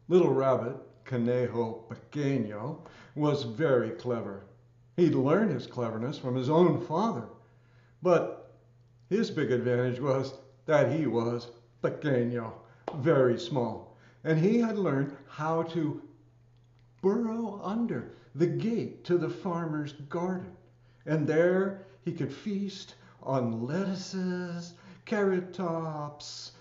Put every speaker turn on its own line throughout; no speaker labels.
Little rabbit, Conejo Pequeño, was very clever. He'd learned his cleverness from his own father, but his big advantage was that he was pequeño, very small, and he had learned how to burrow under the gate to the farmer's garden. And there he could feast on lettuces, carrot tops,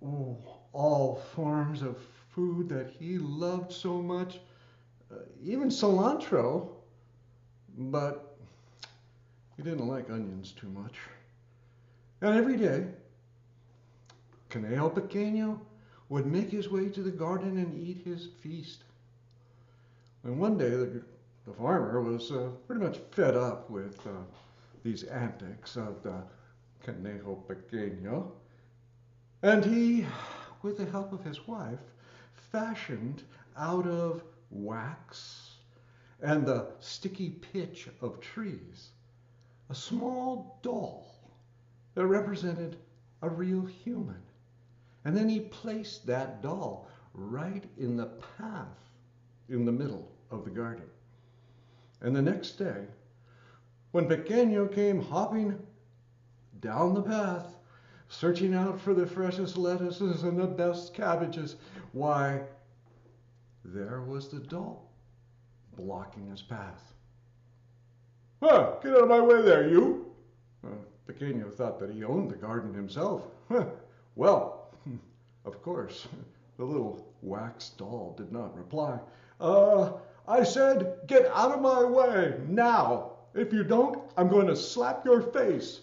oh, all forms of food that he loved so much, even cilantro, but he didn't like onions too much. And every day, Conejo Pequeño would make his way to the garden and eat his feast. And one day, the farmer was pretty much fed up with these antics of the Conejo Pequeño, and he, with the help of his wife, fashioned out of wax and the sticky pitch of trees a small doll that represented a real human. And then he placed that doll right in the path in the middle of the garden. And the next day, when Pequeño came hopping down the path, searching out for the freshest lettuces and the best cabbages, why, there was the doll blocking his path. Huh, get out of my way there, you! Pequeño thought that he owned the garden himself. Well, of course, the little wax doll did not reply. I said, get out of my way, now! If you don't, I'm going to slap your face.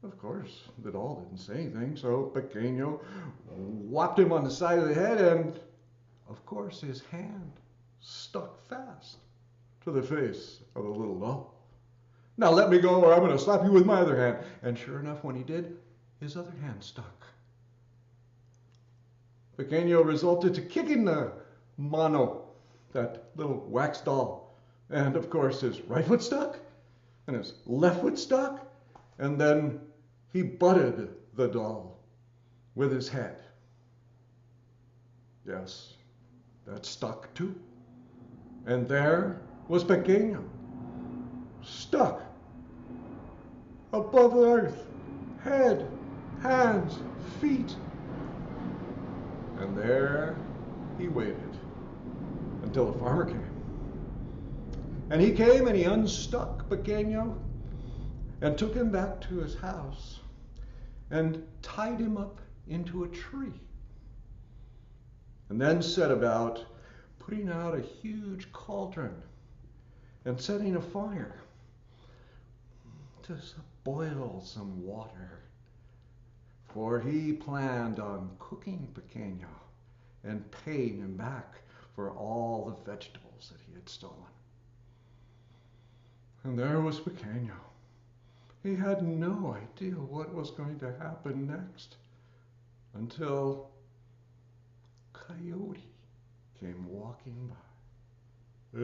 Of course, the doll didn't say anything, so Pequeño whopped him on the side of the head, and, of course, his hand stuck fast to the face of the little doll. Now let me go, or I'm going to slap you with my other hand. And sure enough, when he did, his other hand stuck. Pequeño resulted to kicking the mono, that little wax doll. And of course, his right foot stuck, and his left foot stuck, and then he butted the doll with his head. Yes, that stuck too. And there was Pequeño, stuck above the earth, head, hands, feet. And there he waited until the farmer came. And he came and he unstuck Pequeño and took him back to his house and tied him up into a tree. And then set about putting out a huge cauldron and setting a fire to boil some water. For he planned on cooking Pequeño and paying him back for all the vegetables that he had stolen. And there was Pequeño. He had no idea what was going to happen next until Coyote came walking by.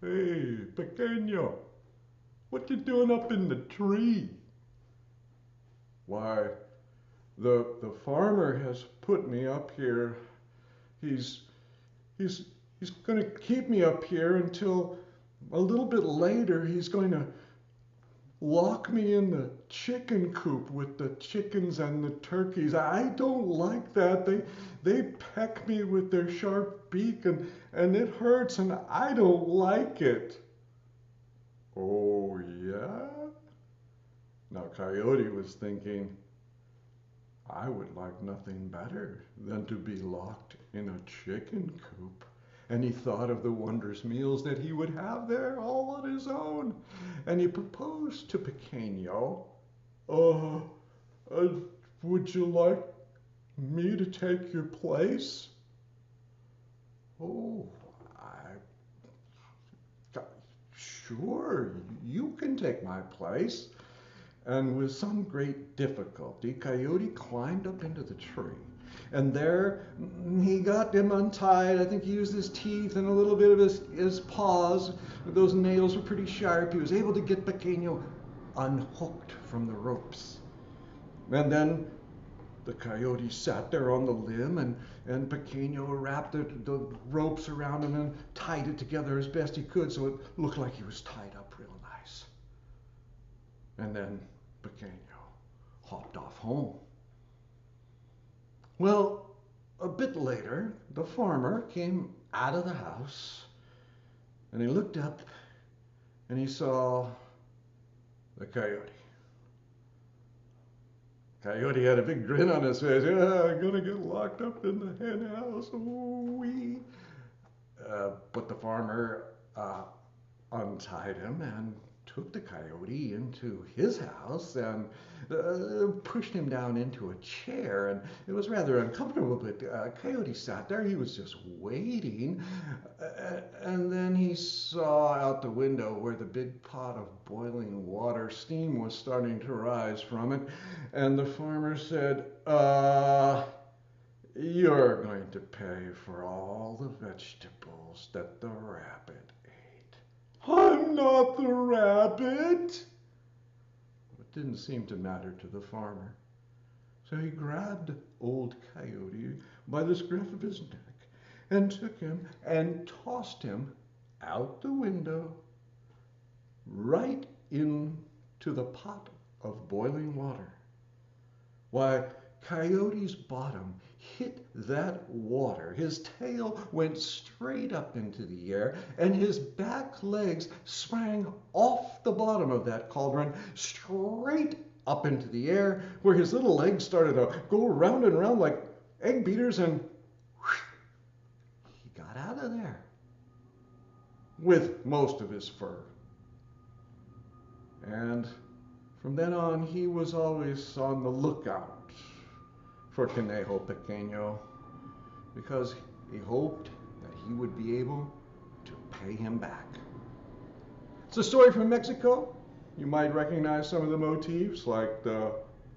Hey, Pequeño, what you doing up in the tree? Why, the farmer has put me up here. He's going to keep me up here until a little bit later. He's going to lock me in the chicken coop with the chickens and the turkeys. I don't like that. They peck me with their sharp beak and it hurts and I don't like it. Oh, yeah? Now Coyote was thinking, I would like nothing better than to be locked in a chicken coop. And he thought of the wondrous meals that he would have there all on his own. And he proposed to Pequeño, would you like me to take your place? Oh, sure, you can take my place. And with some great difficulty, Coyote climbed up into the tree. And there he got him untied. I think he used his teeth and a little bit of his paws. Those nails were pretty sharp. He was able to get Pequeño unhooked from the ropes. And then The coyote sat there on the limb, and Pequeño wrapped the ropes around him and tied it together as best he could so it looked like he was tied up real nice. And then Pequeño hopped off home. Well, a bit later, the farmer came out of the house, and he looked up and he saw the coyote. Coyote had a big grin on his face. Yeah, I'm gonna get locked up in the hen house. Ooh-wee. But the farmer untied him and took the coyote into his house and pushed him down into a chair. And it was rather uncomfortable, but Coyote sat there. He was just waiting. And then he saw out the window where the big pot of boiling water, steam was starting to rise from it. And the farmer said, you're going to pay for all the vegetables that the rabbit ate. I'm not the rabbit. It didn't seem to matter to the farmer. So he grabbed old Coyote by the scruff of his neck and took him and tossed him out the window right into the pot of boiling water. Why, Coyote's bottom hit that water. His tail went straight up into the air, and his back legs sprang off the bottom of that cauldron straight up into the air, where his little legs started to go round and round like egg beaters, and he got out of there with most of his fur. And from then on, he was always on the lookout for Conejo Pequeño, because he hoped that he would be able to pay him back. It's a story from Mexico. You might recognize some of the motifs, like the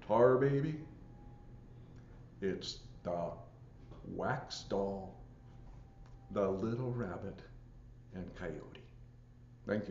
tar baby. It's the wax doll, the little rabbit, and Coyote. Thank you.